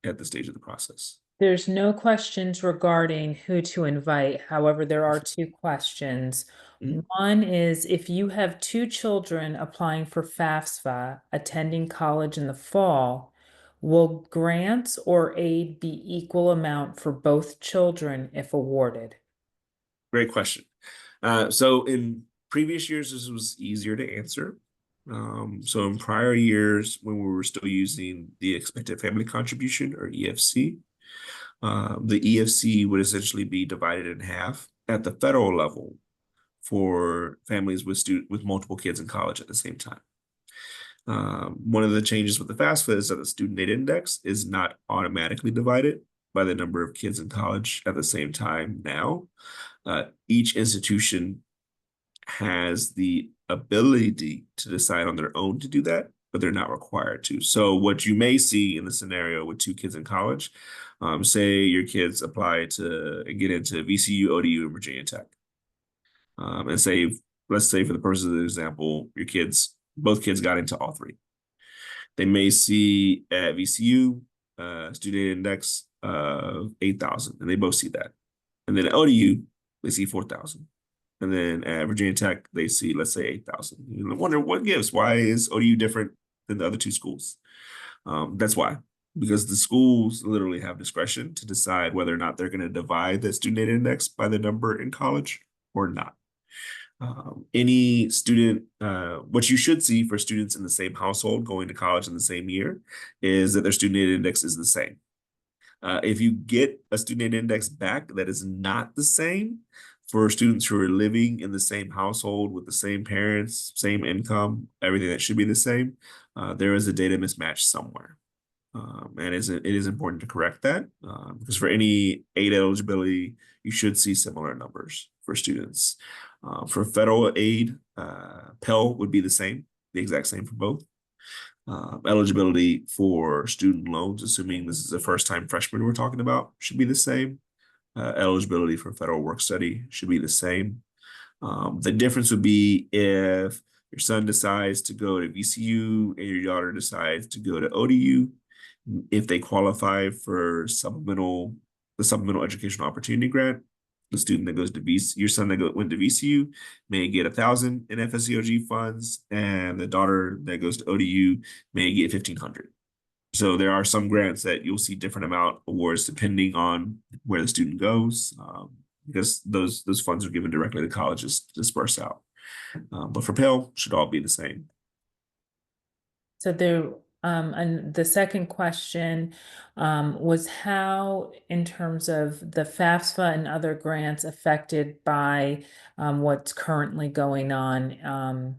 at this stage of the process? There's no questions regarding who to invite. However, there are two questions. Mhm. One is if you have two children applying for FAFSA attending college in the fall, will grants or aid be equal amount for both children if awarded? Great question. So in previous years, this was easier to answer. So in prior years, when we were still using the expected family contribution, or EFC, the EFC would essentially be divided in half at the federal level for families with multiple kids in college at the same time. One of the changes with the FAFSA is that the student aid index is not automatically divided by the number of kids in college at the same time now. Each institution has the ability to decide on their own to do that, but they're not required to. So what you may see in the scenario with two kids in college, say your kids apply to get into VCU, ODU, and Virginia Tech. And let's say for the purposes of the example, both kids got into all three. They may see at VCU student aid index of 8,000, and they both see that. And then at ODU, they see 4,000. And then at Virginia Tech, they see, let's say, 8,000. You wonder what gives. Why is ODU different than the other two schools? That's why. Because the schools literally have discretion to decide whether or not they're going to divide the student aid index by the number in college or not. Any student, what you should see for students in the same household going to college in the same year is that their student aid index is the same. If you get a student aid index back that is not the same for students who are living in the same household with the same parents, same income, everything that should be the same, there is a data mismatch somewhere. And it is important to correct that because for any aid eligibility, you should see similar numbers for students. For federal aid, Pell would be the exact same for both. Eligibility for student loans, assuming this is a first-time freshman we're talking about, should be the same. Eligibility for federal work study should be the same. The difference would be if your son decides to go to VCU and your daughter decides to go to ODU, if they qualify for the supplemental educational opportunity grant, the student that goes to your son that went to VCU may get 1,000 in FSEOG funds, and the daughter that goes to ODU may get 1,500. So there are some grants that you'll see different amount awards depending on where the student goes, because those funds are given directly to colleges to disperse out. But for Pell, should all be the same. So and the second question was how, in terms of the FAFSA and other grants, affected by what's currently going on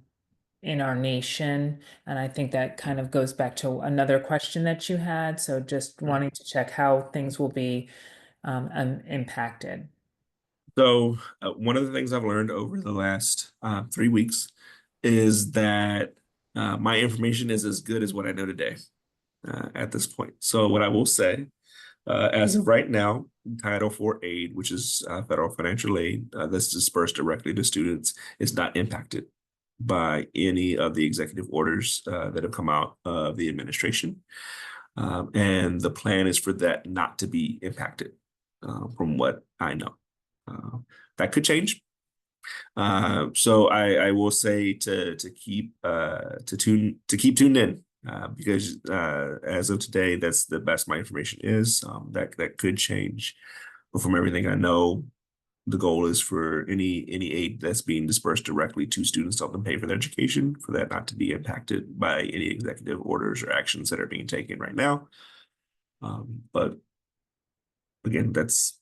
in our nation. And I think that kind of goes back to another question that you had. So just wanting to check how things will be impacted. So one of the things I've learned over the last 3 weeks is that my information is as good as what I know today at this point. So what I will say, as of right now, Title IV aid, which is federal financial aid that's dispersed directly to students, is not impacted by any of the executive orders that have come out of the administration. And the plan is for that not to be impacted from what I know. That could change. So I will say to keep tuned in because as of today, that's the best my information is. That could change, but from everything I know, the goal is for any aid that's being dispersed directly to students to help them pay for their education, for that not to be impacted by any executive orders or actions that are being taken right now. But again, that's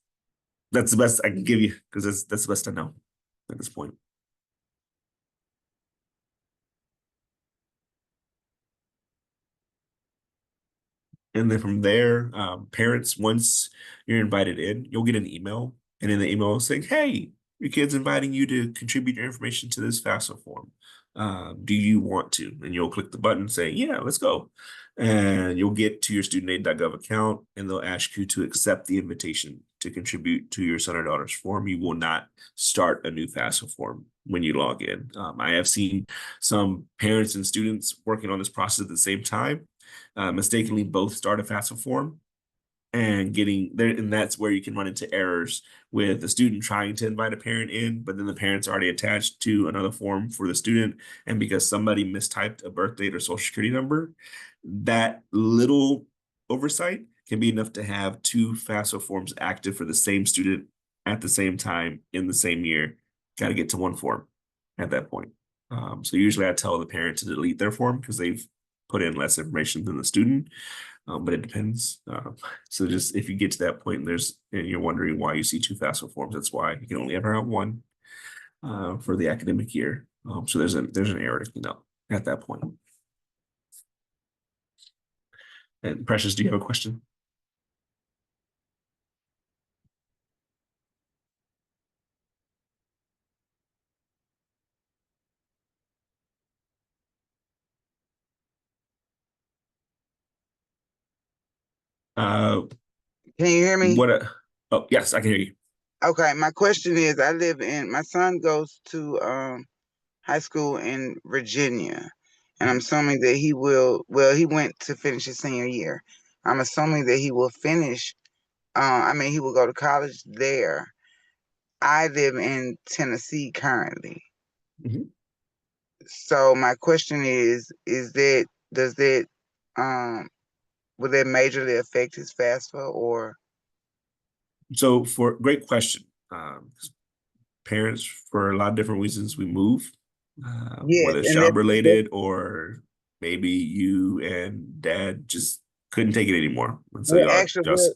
the best I can give you because that's the best I know at this point. And then from there, parents, once you're invited in, you'll get an email, and in the email saying, "Hey, your kid's inviting you to contribute your information to this FAFSA form. Do you want to? And you'll click the button saying, yeah, let's go. And you'll get to your studentaid.gov account and they'll ask you to accept the invitation to contribute to your son or daughter's form. You will not start a new FAFSA form when you log in. I have seen some parents and students working on this process at the same time, mistakenly both start a FAFSA form and getting there, and that's where you can run into errors with the student trying to invite a parent in, but then the parent's already attached to another form for the student, and because somebody mistyped a birth date or social security number, that little oversight can be enough to have two FAFSA forms active for the same student at the same time in the same year. Got to get to one form at that point. So usually I tell the parent to delete their form because they've put in less information than the student. But it depends. So just if you get to that point and you're wondering why you see two FAFSA forms, that's why you can only ever have one for the academic year. So there's an error to clean up at that point. And Precious, do you have a question? Can you hear me? Oh, yes, I can hear you. Okay, my question is, my son goes to high school in Virginia, and I'm assuming that he went to finish his senior year. I'm assuming that he will finish, he will go to college there. I live in Tennessee currently. Mhm. So my question is will that majorly affect his FAFSA or? So great question. Parents, for a lot of different reasons, we move, Yes, whether it's and job related or maybe you and dad just couldn't take it anymore. And so y'all just,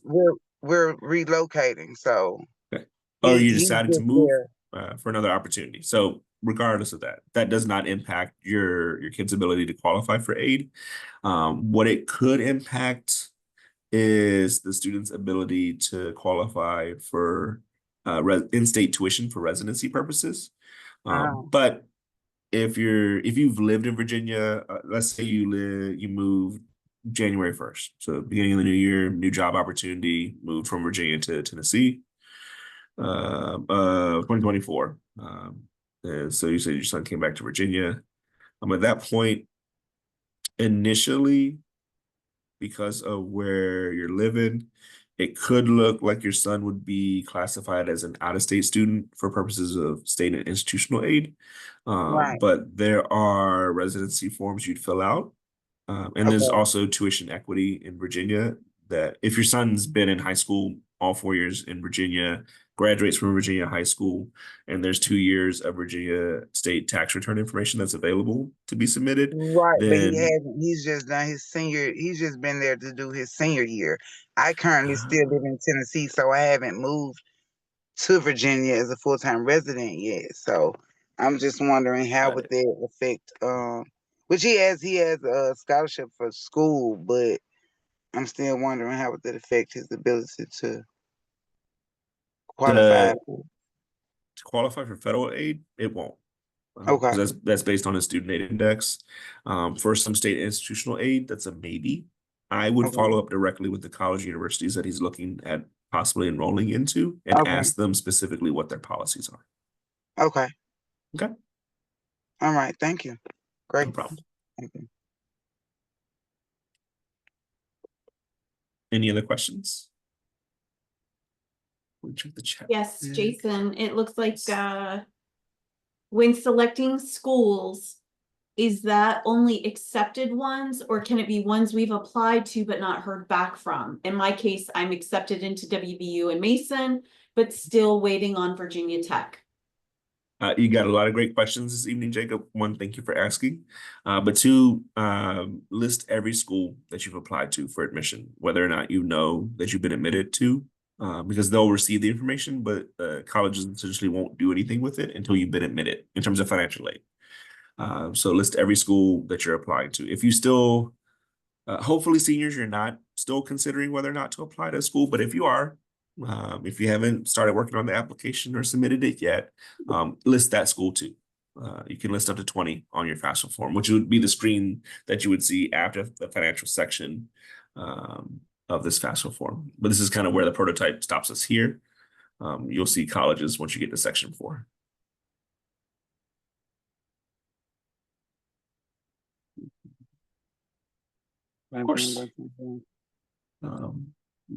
we're relocating, so okay. Oh, you he's decided to just move there. for another opportunity. So regardless of that, that does not impact your kid's ability to qualify for aid. What it could impact is the student's ability to qualify for in-state tuition for residency purposes. But if you've lived in Virginia, let's say you moved January 1st, so beginning of the new year, new job opportunity, moved from Virginia to Tennessee, 2024. And so you said your son came back to Virginia. At that point, initially, because of where you're living, it could look like your son would be classified as an out-of-state student for purposes of state and institutional aid. Right. But there are residency forms you'd fill out. And there's Okay. also tuition equity in Virginia that if your son's been in high school all 4 years in Virginia, graduates from Virginia high school, and there's 2 years of Virginia state tax return information that's available to be submitted, Right, but then he's just done he's just been there to do his senior year. I currently still live in Tennessee, so I haven't moved to Virginia as a full-time resident yet. So I'm just wondering how got would it. that affect which he has a scholarship for school, but I'm still wondering how would that affect his ability to qualify. To qualify for federal aid, it won't. Okay. Because that's based on a student aid index. For some state institutional aid, that's a maybe. I would Okay. follow up directly with the college universities that he's looking at possibly enrolling into and Okay. ask them specifically what their policies are. Okay. Okay. All right. Thank you. Great. No problem. Thank you. Any other questions? We'll check the chat. Yes, Jason, it looks like when selecting schools, is that only accepted ones or can it be ones we've applied to but not heard back from? In my case, I'm accepted into WVU and Mason, but still waiting on Virginia Tech. You got a lot of great questions this evening, Jacob. One, thank you for asking. But two, list every school that you've applied to for admission, whether or not you know that you've been admitted to, because they'll receive the information, but colleges essentially won't do anything with it until you've been admitted in terms of financial aid. So list every school that you're applying to. If you still, hopefully seniors, you're not still considering whether or not to apply to a school, but if you are, If you haven't started working on the application or submitted it yet, list that school too. You can list up to 20 on your FAFSA form, which would be the screen that you would see after the financial section of this FAFSA form. But this is kind of where the prototype stops us here. You'll see colleges once you get to section 4. Of course.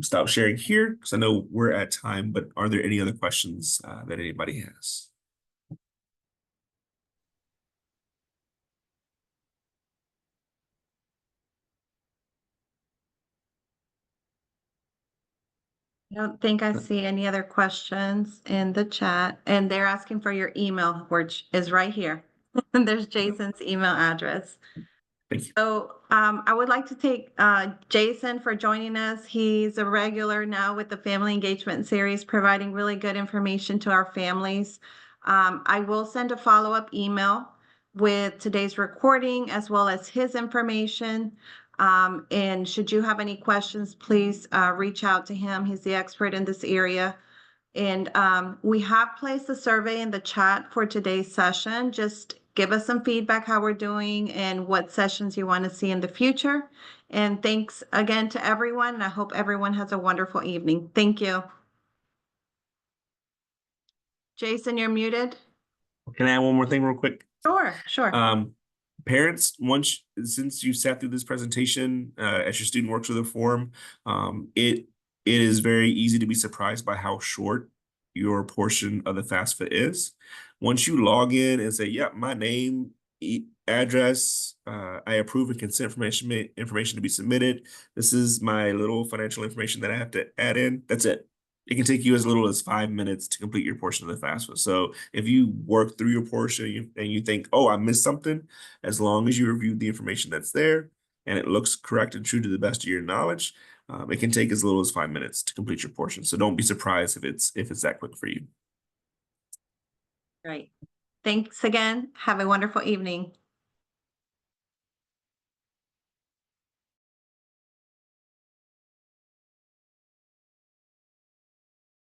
Stop sharing here because I know we're at time, but are there any other questions that anybody has? I don't think I see any other questions in the chat, and they're asking for your email, which is right here. And there's Jason's email address. Thank you. So I would like to thank Jason for joining us. He's a regular now with the Family Engagement Series, providing really good information to our families. I will send a follow-up email with today's recording as well as his information. And should you have any questions, please reach out to him. He's the expert in this area. And we have placed a survey in the chat for today's session. Just give us some feedback how we're doing and what sessions you want to see in the future. And thanks again to everyone. And I hope everyone has a wonderful evening. Thank you. Jason, you're muted. Can I add one more thing real quick? Sure. Parents, since you sat through this presentation, as your student works with a form, it is very easy to be surprised by how short your portion of the FAFSA is. Once you log in and say, yep, my name, address, I approve and consent for information to be submitted. This is my little financial information that I have to add in. That's it. It can take you as little as 5 minutes to complete your portion of the FAFSA. So if you work through your portion and you think, oh, I missed something, as long as you reviewed the information that's there and it looks correct and true to the best of your knowledge, it can take as little as 5 minutes to complete your portion. So don't be surprised if it's that quick for you. Great. Thanks again. Have a wonderful evening.